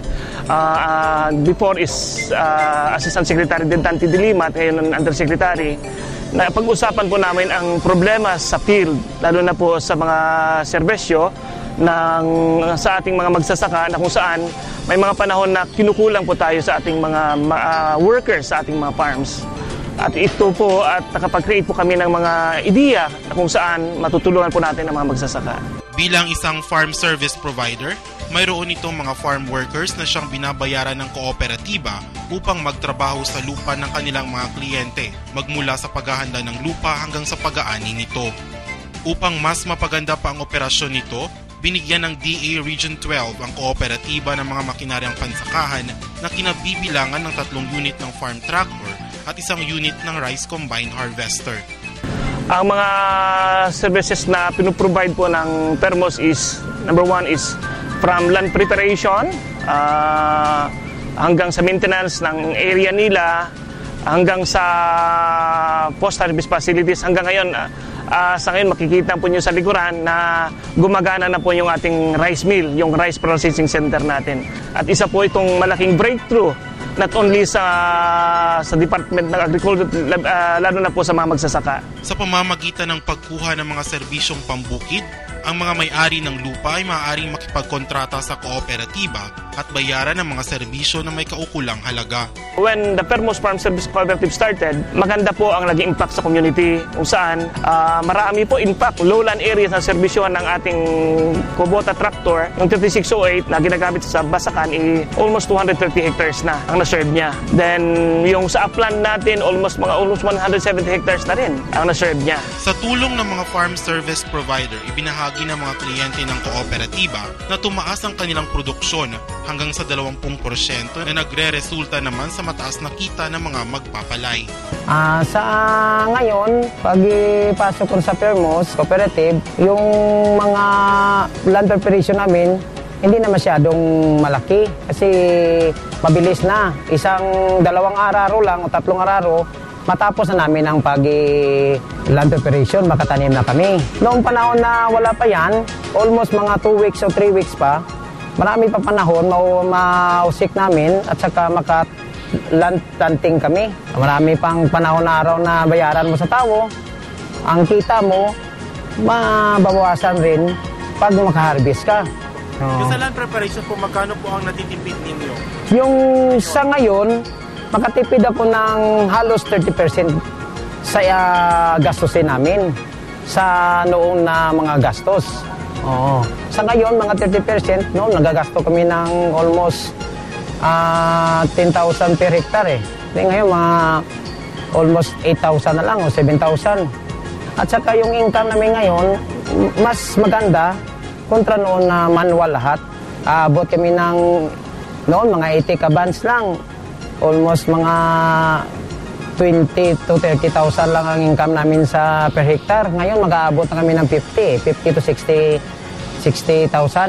R: before is Assistant Secretary Dante Dilimat, ngayon Undersecretary. Na pag-usapan po namin ang problema sa field, lalo na po sa mga serbisyo sa ating mga magsasaka na kung saan may mga panahon na kinukulang po tayo sa ating mga workers sa ating mga farms. At ito po, at nakapag-create po kami ng mga ideya na kung saan matutulungan po natin ang mga magsasaka.
H: Bilang isang farm service provider, mayroon itong mga farm workers na siyang binabayaran ng kooperatiba upang magtrabaho sa lupa ng kanilang mga kliyente, magmula sa paghahanda ng lupa hanggang sa pag-aani nito. Upang mas mapaganda pa ang operasyon nito, binigyan ng DA Region 12 ang kooperatiba ng mga makinaryang pansakahan na kinabibilangan ng 3 unit ng farm tractor at 1 unit ng rice combine harvester.
R: Ang mga services na pinuprovide po ng Firmus is, number 1 is from land preparation hanggang sa maintenance ng area nila, hanggang sa post-harvest facilities. Hanggang ngayon, sa ngayon makikita po nyo sa likuran na gumagana na po yung ating rice mill, yung rice processing center natin. At isa po itong malaking breakthrough not only sa Department ng Agriculture, lalo na po sa mga magsasaka.
H: Sa pamamagitan ng pagkuha ng mga serbisyong pambukid, ang mga may-ari ng lupa ay maaaring makipagkontrata sa kooperatiba at bayaran ng mga serbisyo na may kaukulang halaga.
R: When the Firmus Farm Service Cooperative started, maganda po ang naging impact sa community kung saan marami po impact. Lowland areas na serbisyohan ng ating Kubota tractor, yung 3608 na ginagamit sa Basakan, almost 230 hectares na ang na-serve niya. Then yung sa upland natin, almost 170 hectares na rin ang na-serve niya.
H: Sa tulong ng mga farm service provider, ibinahagi ng mga kliyente ng kooperatiba na tumaas ang kanilang produksyon hanggang sa 20% na nagre-resulta naman sa mataas na kita ng mga magpapalay.
S: Sa ngayon, pag ipasok ko sa Firmus Cooperative, yung mga land preparation namin, hindi na masyadong malaki kasi mabilis na. 1-2 araw lang o 3 araw, matapos na namin ang land preparation, makatanim na kami. Noong panahon na wala pa yan, almost mga 2 weeks o 3 weeks pa, marami pa panahon, mausik namin at saka land planting kami. Marami pang panahon na araw na bayaran mo sa tao, ang kita mo, mababawasan rin pag makaharvest ka.
H: Yung sa land preparation po, magkano po ang natitipid ninyo?
S: Yung sa ngayon, makatipid ako ng halos 30% sa gastusin namin sa noong na mga gastos. Oo. Sa ngayon, mga 30%, no, nagagasto kami ng almost 10,000 per hectare. Ngayon, mga almost 8,000 na lang o 7,000. At saka yung income namin ngayon, mas maganda kontra noon na manual lahat. Abot kami ng noon, mga 80 kabans lang. Almost mga 20 to 30,000 lang ang income namin sa per hectare. Ngayon, mag-aabot na kami ng 50 to 60,000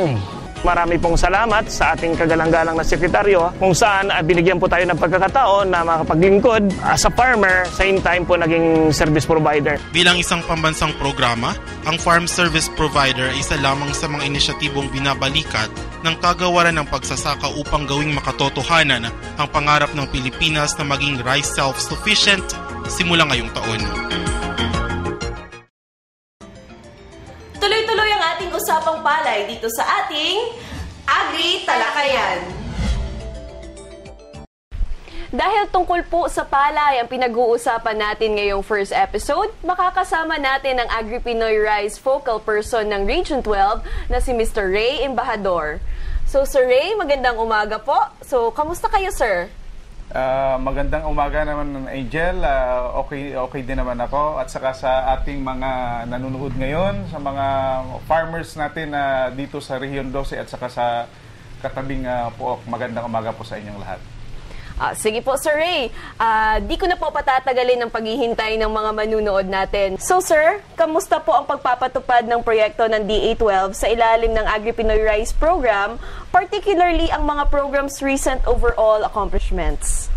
S: eh.
R: Marami pong salamat sa ating kagalang-galang na sekretaryo kung saan binigyan po tayo ng pagkakataon na makapaglingkod as a farmer, same time po naging service provider.
H: Bilang isang pambansang programa, ang Farm Service Provider ay isa lamang sa mga inisyatibong binabalikat ng kagawaran ng pagsasaka upang gawing makatotohanan ang pangarap ng Pilipinas na maging rice self-sufficient simula ngayong taon.
B: Tuloy-tuloy ang ating usapang palay dito sa ating Agri-Talakayan. Dahil tungkol po sa palay ang pinag-uusapan natin ngayong first episode, makakasama natin ang Agri-Pinoy Rice Focal Person ng Region 12 na si Mr. Ray Embajador. So, Sir Ray, magandang umaga po. So, kamusta kayo, sir?
T: Magandang umaga naman, Angel. Okay din naman ako. At saka sa ating mga nanonood ngayon, sa mga farmers natin dito sa Region 12 at saka sa katabing Pook, magandang umaga po sa inyong lahat.
B: Sige po, Sir Ray. Di ko na po patatagalin ang paghihintay ng mga manunood natin. So, sir, kamusta po ang pagpapatupad ng proyekto ng DA12 sa ilalim ng Agri-Pinoy Rice Program, particularly ang mga program's recent overall accomplishments?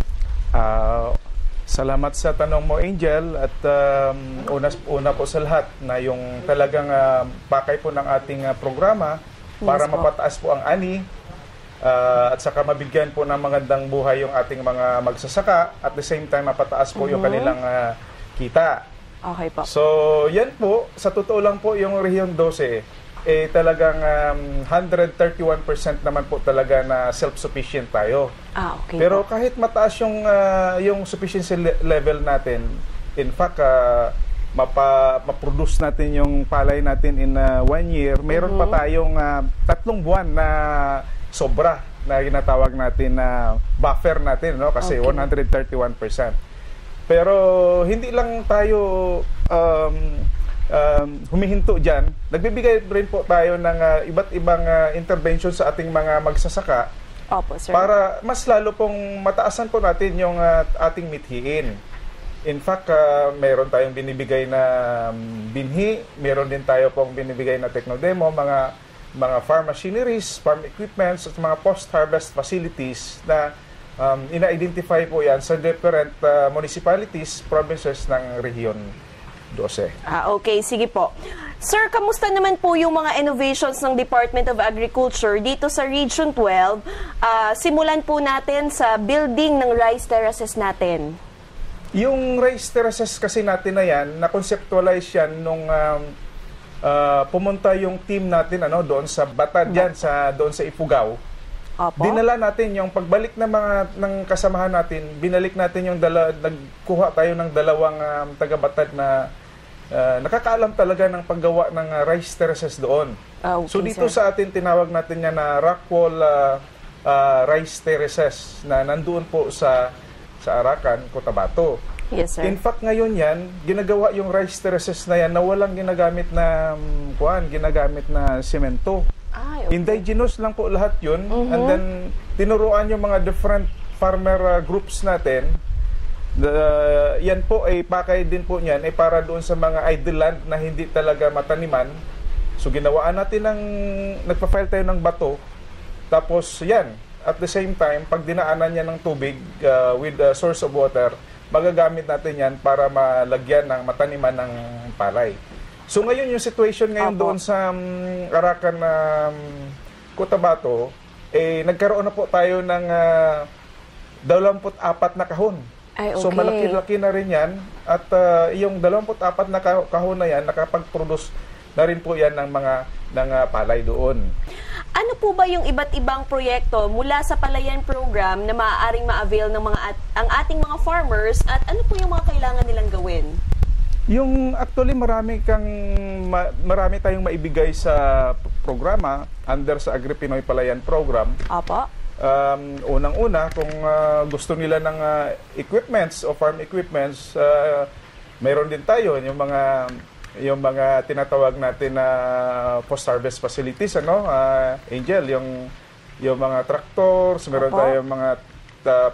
T: Salamat sa tanong mo, Angel. At una po sa lahat na yung talagang pakay po ng ating programa para mapataas po ang ani, at saka mabigyan po ng magandang buhay yung ating mga magsasaka, at the same time mapataas po yung kanilang kita.
B: Okay po.
T: So, yan po, sa totoo lang po yung Region 12, talagang 131% naman po talaga na self-sufficient tayo.
B: Okay.
T: Pero kahit mataas yung sufficiency level natin, in fact, maproduce natin yung palay natin in 1 year, meron pa tayong 3 buwan na sobra na ginatawag natin na buffer natin, no? Kasi 131%. Pero hindi lang tayo humihinto dyan. Nagbibigay rin po tayo ng iba't ibang intervention sa ating mga magsasaka.
B: Opo, sir.
T: Para mas lalo pong mataasan po natin yung ating mithiin. In fact, meron tayong binibigay na binhi, meron din tayo pong binibigay na technodemo, mga farm machineries, farm equipments, at mga post-harvest facilities na ina-identify po yan sa different municipalities, provinces ng Region 12.
B: Okay, sige po. Sir, kamusta naman po yung mga innovations ng Department of Agriculture dito sa Region 12? Simulan po natin sa building ng rice terraces natin.
T: Yung rice terraces kasi natin na yan, na-conceptualize yan nung pumunta yung team natin doon sa Batad yan, doon sa Ifugao.
B: Opo.
T: Dinala natin yung pagbalik ng kasamahan natin, binalik natin yung nagkuha tayo ng 2 taga-Batad na nakakaalam talaga ng paggawa ng rice terraces doon.
B: Okay,
T: so dito sa atin, tinawag natin yan na Rockwall Rice Terraces na nandoon po sa Arakan, Cotabato.
B: Yes, sir.
T: In fact, ngayon yan, ginagawa yung rice terraces na yan na walang ginagamit na semento.
B: Okay.
T: Indigenous lang po lahat yun. And then, tinuruan yung mga different farmer groups natin. Yan po ay pakay din po niyan ay para doon sa mga idle land na hindi talaga mataniman. So, ginawaan natin nagpa-file tayo ng bato Tapos yan, at the same time, pag dinaanan niya ng tubig with a source of water, magagamit natin yan para malagyan ng mataniman ng palay. So ngayon yung situation ngayon doon sa Arakan Cotabato, nagkaroon na po tayo ng 24 na kahon.
B: Ay, okay.
T: So malaki-laki na rin yan at yung 24 na kahon na yan, nakapag-produce na rin po yan ng mga palay doon.
B: Ano po ba yung iba't ibang proyekto mula sa Palayan Program na maaaring ma-avail ng ang ating mga farmers at ano po yung mga kailangan nilang gawin?
T: Yung actually marami tayong maibigay sa programa under sa Agri-Pinoy Palayan Program.
B: Apo.
T: Unang-una, kung gusto nila ng equipments o farm equipments, mayroon din tayo yung mga tinatawag natin na post-harvest facilities, Angel, yung mga tractors, meron tayong mga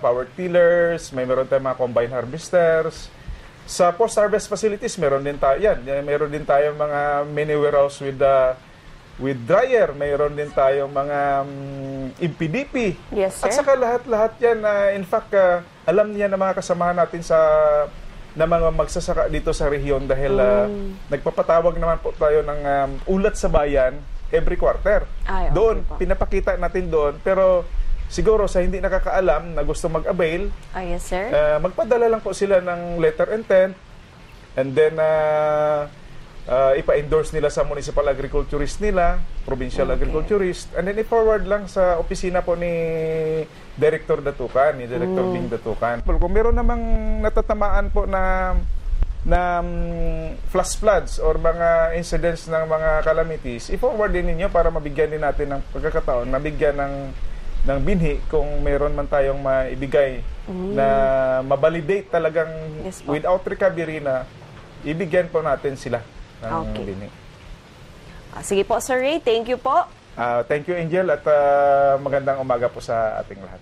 T: power tillers, meron tayong mga combine harvesters. Sa post-harvest facilities, meron din tayong mga mini warehouse with dryer, mayroon din tayong mga MPDP.
B: Yes, sir.
T: At saka lahat yan, in fact, alam niya ng mga kasamahan natin na mga magsasaka dito sa rehiyon dahil nagpapatawag naman po tayo ng ulat sa bayan every quarter.
B: Ay, okay
T: doon,
B: po.
T: pinapakita natin doon. Pero siguro sa hindi nakakaalam na gusto mag-avail,
B: yes, sir.
T: magpadala lang po sila ng letter intent and then ipa-endorse nila sa municipal agriculturist nila, provincial agriculturist, and then i-forward lang sa opisina po ni Director Datukan, ni Director Bing Datukan. Kung meron namang natatamaan po na flash floods or mga incidents ng mga calamities, i-forward din ninyo para mabigyan din natin ng pagkakataon, mabigyan ng binhi kung meron man tayong maibigay na mabalidate talagang without recovery na ibigyan po natin sila ng binhi.
B: Sige po, Sir Ray. Thank you po.
T: Thank you, Angel, at magandang umaga po sa ating lahat.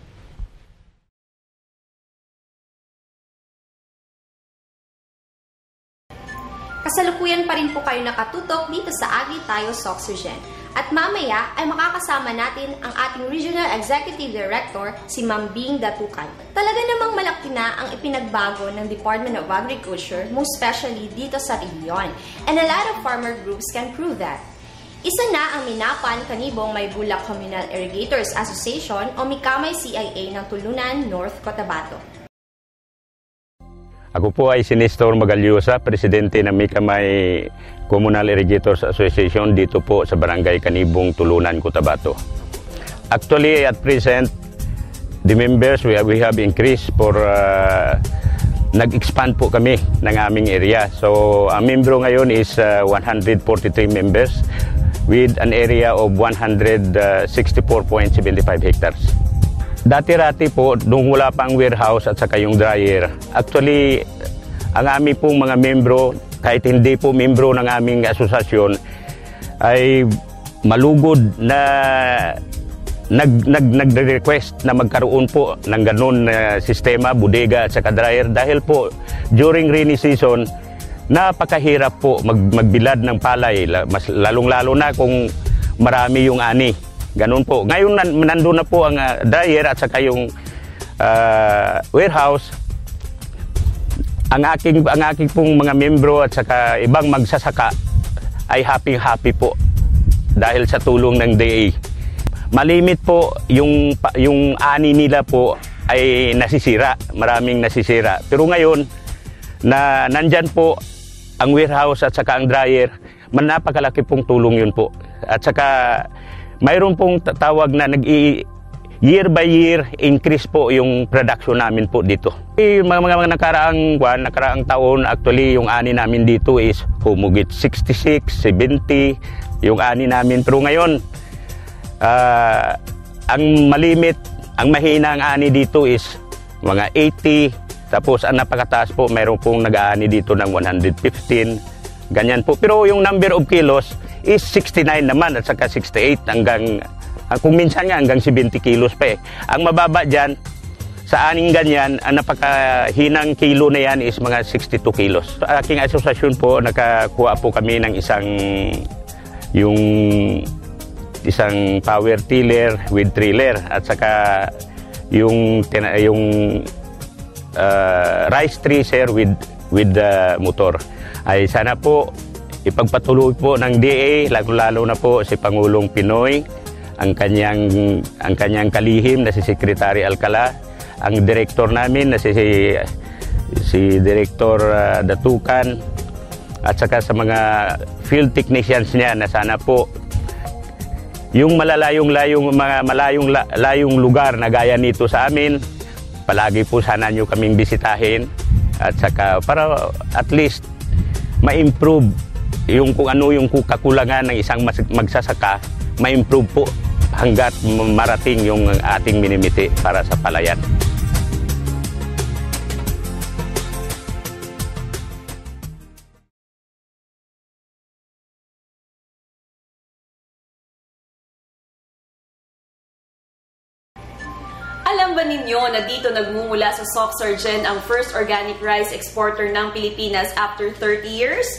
C: Kasalukuyan pa rin po kayo nakatutok dito sa Agri Tayo Soxygen. At mamaya ay makakasama natin ang ating Regional Executive Director, si Ma'am Bing Datukan. Talaga namang malaki na ang ipinagbago ng Department of Agriculture, most especially dito sa rehiyon. And a lot of farmer groups can prove that. Isa na ang Minapan Kanibong Maybulak Communal Irrigators Association o Mikamay CIA ng Tulunan, North Cotabato.
U: Ako po ay si Nestor Magalyosa, Presidente ng Mikamay Communal Irrigators Association dito po sa Barangay Kanibong, Tulunan, Cotabato. Actually, at present, the members we have increased for nag-expand po kami ng aming area. So, ang membro ngayon is 143 members with an area of 164.75 hectares. Dati-rati po, nung wala pang warehouse at saka yung dryer, actually, ang aming pong mga membro, kahit hindi po membro ng aming asosasyon, ay malugod na nag-request na magkaroon po ng ganun na sistema, bodega at saka dryer. Dahil po, during rainy season, napakahirap po magbilad ng palay, lalong-lalo na kung marami yung ani. Ganun po. Ngayon nandun na po ang dryer at saka yung warehouse. Ang aking pong mga membro at saka ibang magsasaka ay happy po dahil sa tulong ng DA. Malimit po yung ani nila po ay nasisira, maraming nasisira. Pero ngayon na nandyan po ang warehouse at saka ang dryer, napakalaki pong tulong yun po. At saka mayroon pong tawag na year by year increase po yung production namin po dito. Mga nakaraang taon, actually yung ani namin dito is humugit 66, 70 yung ani namin. Pero ngayon, ang malimit, ang mahina ang ani dito is mga 80. Tapos ang napakataas po, mayroon pong nag-aani dito ng 115. Ganyan po. Pero yung number of kilos is 69 naman at saka 68 hanggang, kung minsan nga hanggang 70 kilos pa eh. Ang mababa dyan, sa aning ganyan, ang napakahinang kilo na yan is mga 62 kilos. Sa aking asosasyon po, nakakuha po kami ng isang yung isang power tiller with trailer at saka yung rice thresher with the motor. Ay sana po ipagpatuloy po ng DA, lalo na po si Pangulong Pinoy, ang kanyang kalihim na si Secretary Alcala, ang director namin na si Director Datukan, at saka sa mga field technicians niya na sana po yung malayong lugar na gaya nito sa amin, palagi po sana nyo kaming bisitahin at saka para at least ma-improve yung kung ano yung kakulangan ng isang magsasaka, ma-improve po hanggat marating yung ating minimiti para sa palayan.
B: Alam ba ninyo na dito nagmumula sa Soxargen ang first organic rice exporter ng Pilipinas after 30 years?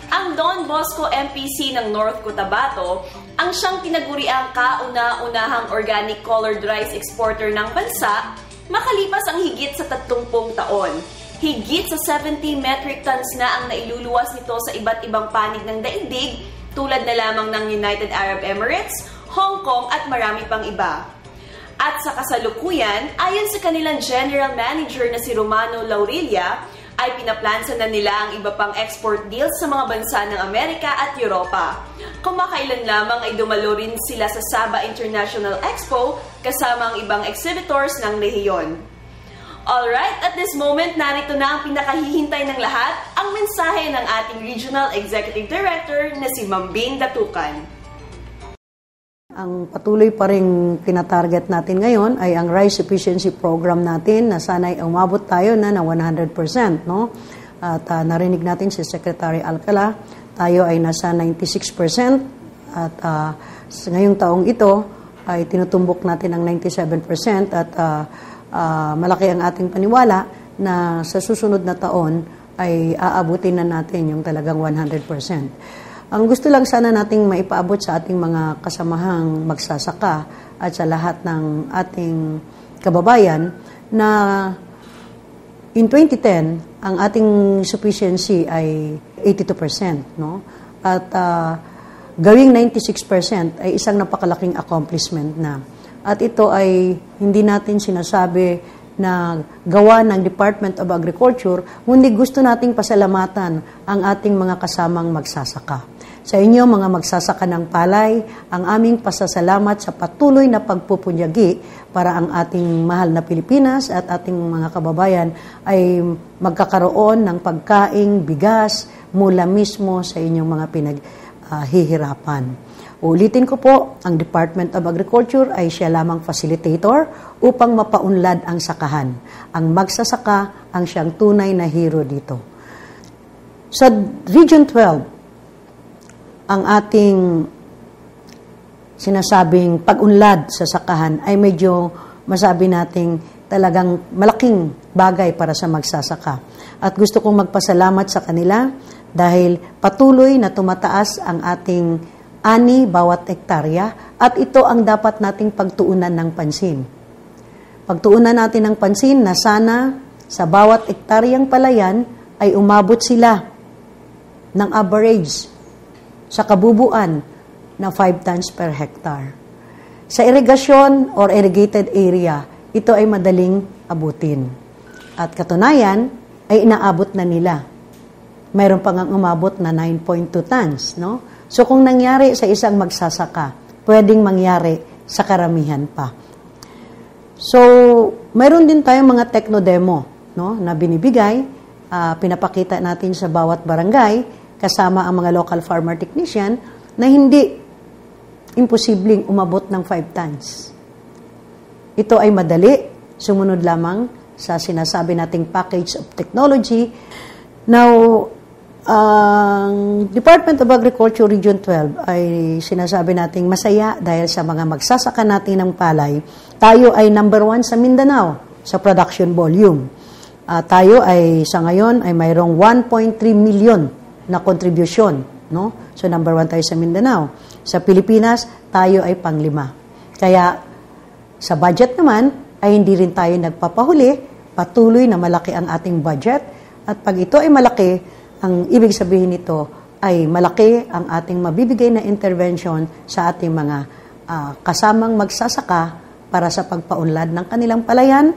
B: Ang Don Bosco MPC ng North Cotabato ang siyang tinaguriang kauna-unahang organic colored rice exporter ng bansa makalipas ang higit sa 30 taon. Higit sa 70 metric tons na ang nailuluwas nito sa iba't ibang panig ng daigdig tulad na lamang ng United Arab Emirates, Hong Kong at marami pang iba. At sa kasalukuyan, ayon sa kanilang General Manager na si Romano Laurilia, ay pinaplansa na nila ang iba pang export deals sa mga bansa ng Amerika at Europa. Kumakailan lamang ay dumalo rin sila sa Sabah International Expo kasama ang ibang exhibitors ng rehiyon. Alright, at this moment, narito na ang pinakahihintay ng lahat, ang mensahe ng ating Regional Executive Director na si Ma'am Bing Datukan.
D: Ang patuloy pa rin kinatarget natin ngayon ay ang rice efficiency program natin na sana'y umabot tayo na 100%. No? At narinig natin si Secretary Alcala, tayo ay nasa 96%. At sa ngayong taong ito ay tinutumbok natin ang 97%. At malaki ang ating paniwala na sa susunod na taon ay aabutin na natin yung talagang 100%. Ang gusto lang sana nating maipaabot sa ating mga kasamahang magsasaka at sa lahat ng ating kababayan na in 2010, ang ating sufficiency ay 82%. No? At gawing 96% ay isang napakalaking accomplishment na. At ito ay hindi natin sinasabi na gawa ng Department of Agriculture, kundi gusto nating pasalamatan ang ating mga kasamang magsasaka. Sa inyo, mga magsasaka ng palay, ang aming pasasalamat sa patuloy na pagpupunyagi para ang ating mahal na Pilipinas at ating mga kababayan ay magkakaroon ng pagkaing bigas mula mismo sa inyong mga pinaghihirapan. Ulitin ko po, ang Department of Agriculture ay siya lamang facilitator upang mapaunlad ang sakahan. Ang magsasaka ang siyang tunay na hero dito. Sa Region 12, ang ating sinasabing pag-unlad sa sakahan ay medyo masabi nating talagang malaking bagay para sa magsasaka. At gusto kong magpasalamat sa kanila dahil patuloy na tumataas ang ating ani bawat hektarya at ito ang dapat nating pagtuunan ng pansin. Pagtuunan natin ng pansin na sana sa bawat hektaryang palayan ay umabot sila ng average sa kabubuan na 5 tons per hectare. Sa irigasyon or irrigated area, ito ay madaling abutin. At katunayan, ay inaabot na nila. Mayroon pa ngang umabot na 9.2 tons. No? So kung nangyari sa isang magsasaka, pwedeng mangyari sa karamihan pa. So, mayroon din tayong mga techno-demo, no, na binibigay, pinapakita natin sa bawat barangay, kasama ang mga local farmer technician, na hindi imposibleng umabot ng 5 tons. Ito ay madali, sumunod lamang sa sinasabi nating package of technology. Now, ang Department of Agriculture Region 12 ay sinasabi nating masaya dahil sa mga magsasaka natin ng palay, tayo ay number 1 sa Mindanao sa production volume. Tayo ay sa ngayon ay mayroong 1.3 million na kontribusyon no? So number 1 tayo sa Mindanao. Sa Pilipinas, tayo ay pang-5. Kaya sa budget naman ay hindi rin tayo nagpapahuli, patuloy na malaki ang ating budget. At pag ito ay malaki, ang ibig sabihin nito ay malaki ang ating mabibigay na intervention sa ating mga kasamang magsasaka para sa pagpaunlad ng kanilang palayan,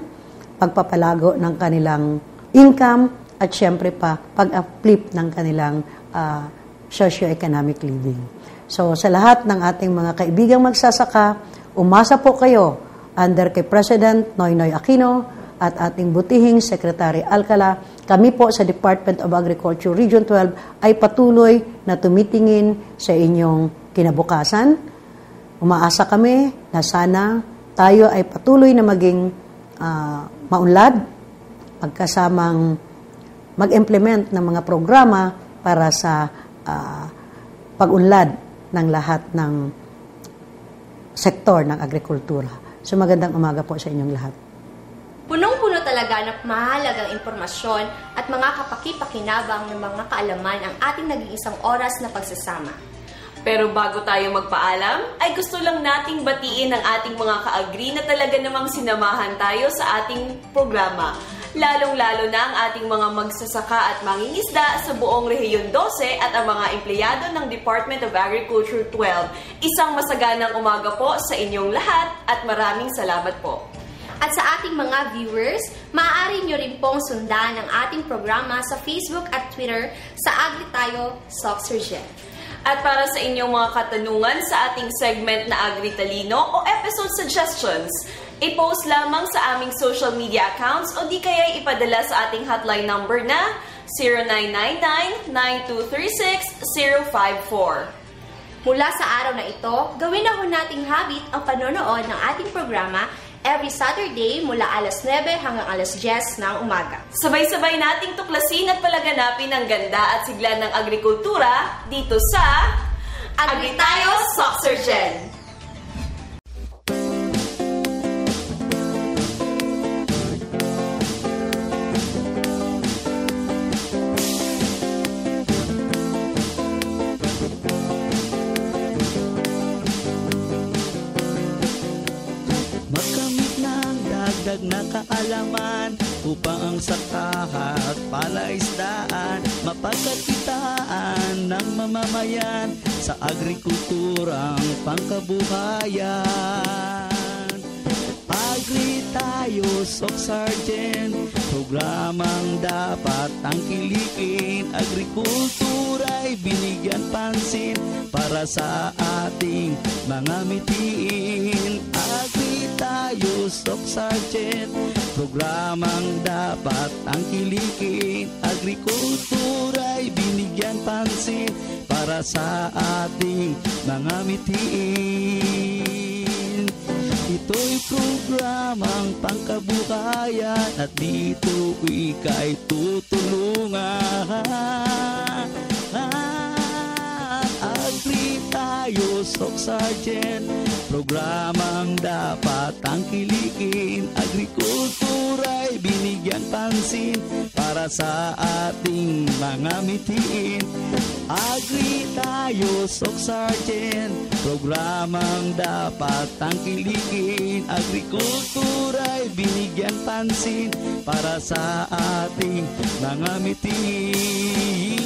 D: pagpapalago ng kanilang income, at syempre pa pag-uplift ng kanilang socio-economic living. So sa lahat ng ating mga kaibigang magsasaka, umasa po kayo under kay President Noynoy Aquino at ating butihing Secretary Alcala. Kami po sa Department of Agriculture Region 12 ay patuloy na tumitingin sa inyong kinabukasan. Umaasa kami na sana tayo ay patuloy na maging maunlad, magkasamang mag-implement ng mga programa para sa pag-unlad ng lahat ng sektor ng agrikultura. So magandang umaga po sa inyong lahat.
C: Punong-puno talaga ng mahalagang impormasyon at mga kapaki-pakinabang ng mga kaalaman ang ating nag-iisang oras na pagsasama.
B: Pero bago tayo magpaalam, ay gusto lang nating batiin ang ating mga ka-agri na talaga namang sinamahan tayo sa ating programa. Lalong-lalo na ang ating mga magsasaka at mangingisda sa buong Rehiyon 12 at ang mga empleyado ng Department of Agriculture 12. Isang masaganang umaga po sa inyong lahat at maraming salamat po.
C: At sa ating mga viewers, maaari nyo rin pong sundan ang ating programa sa Facebook at Twitter sa Agri Tayo Soxurgen.
B: At para sa inyong mga katanungan sa ating segment na Agri Talino o episode suggestions, i-post lamang sa aming social media accounts o di kaya ipadala sa ating hotline number na 0999-9236-054.
C: Mula sa araw na ito, gawin na ho nating habit ang panonood ng ating programa every Saturday mula alas 9 hanggang alas 10 ng umaga.
B: Sabay-sabay nating tuklasin at palaganapin ang ganda at sigla ng agrikultura dito sa Agri Tayo Soxurgen.
F: Na kaalaman upang ang sakaha at palaisdaan mapagkakitaan ng mamamayan sa agrikulturang pangkabuhayan. Agri Tayo Soxurgen, programang dapat tangkilikin. Agrikultura'y binigyan pansin para sa ating mga mitiin. Agri Tayo Soxurgen, programang dapat tangkilikin. Agrikultura'y binigyan pansin para sa ating mga mitiin. Ito'y programang pangkabuhayan at dito ika'y tutulungan. Agri Tayo Soxurgen, programang dapat tangkilikin. Agrikultura'y binigyan pansin para sa ating mga mitiin. Agri Tayo Soxurgen, programang dapat tangkilikin. Agrikultura'y binigyan pansin para sa ating mga mitiin.